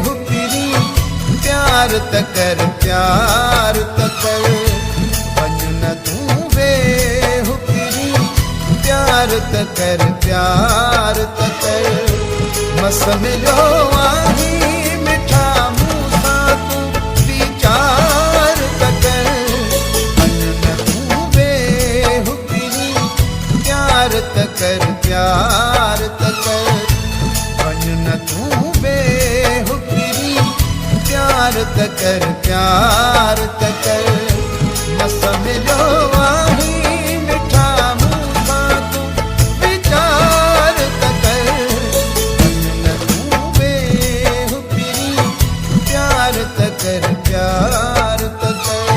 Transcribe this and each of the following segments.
हुपिरी प्यार त कर प्यार त कर वञ न तूं वे हुपिरी प्यार त कर प्यार त कर मस मिलियो आही मिठा मूं सां तूं वीचार त कर वञ न तूं वे हुपिरी प्यार त कर प्यार त कर वञ न तूं वे हुपिरी प्यार त कर प्यार त कर मस मिलियो आही मिठा मूं सां तूं वीचार त कर वञ न तूं वे हुपिरी प्यार त कर प्यार त कर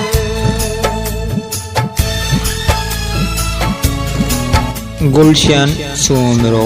गुलशन सोमरो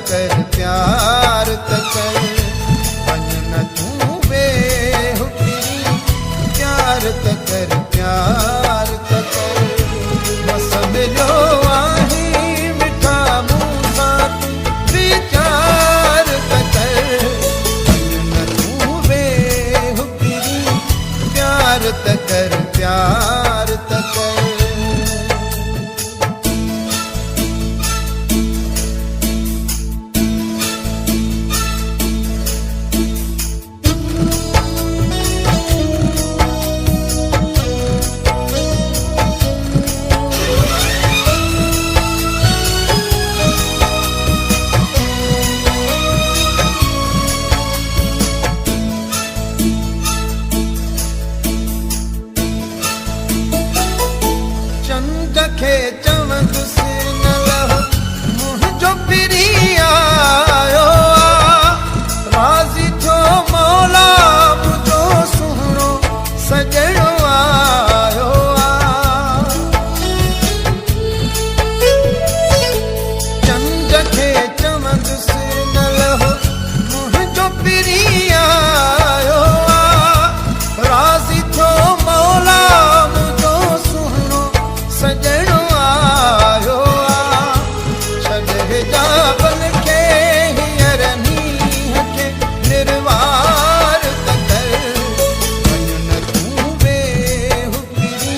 कर प्यार त कर वञ न तूं वे हुपिरी प्यार त कर प्यार त कर मस मिलियो आही मिठा मूं सां तूं वीचार त कर वञ न तूं वे हुपिरी प्यार त कर प्यार त कर खे चमक से न लहो मुंहिंजो पिरी आयो राज़ी थियो मौला मुंहिंजो सुहिणो सजणो आयो चंड खे चमक से न लहो मुंहिंजो पिरी आयो राज़ी थियो मौला मुंहिंजो सुहिणो सजणो आयो छॾ हिजाबन खे हींअर नींहं खे निर्वार त कर वञ न तूं वे हुपिरी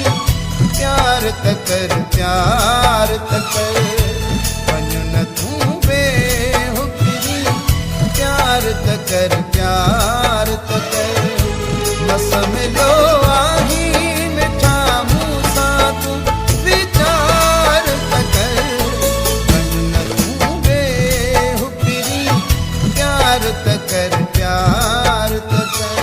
प्यार त कर प्यार त कर वञ न तूं वे हुपिरी प्यार त कर प्यार त कर मस मिलियो आही मिठा मूं सां तूं प्यार त कर वञ न तूं वे हुपिरी प्यार त कर प्यार त कर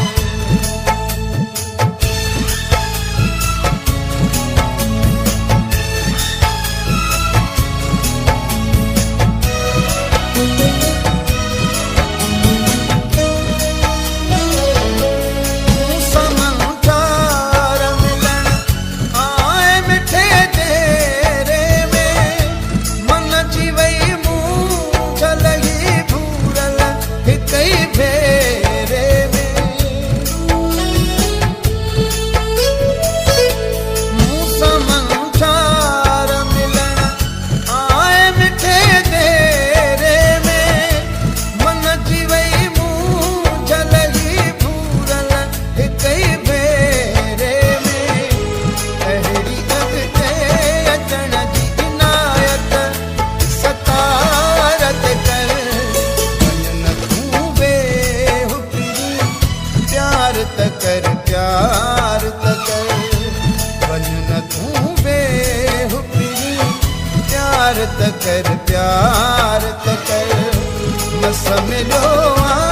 प्यार त कर मस मिलियो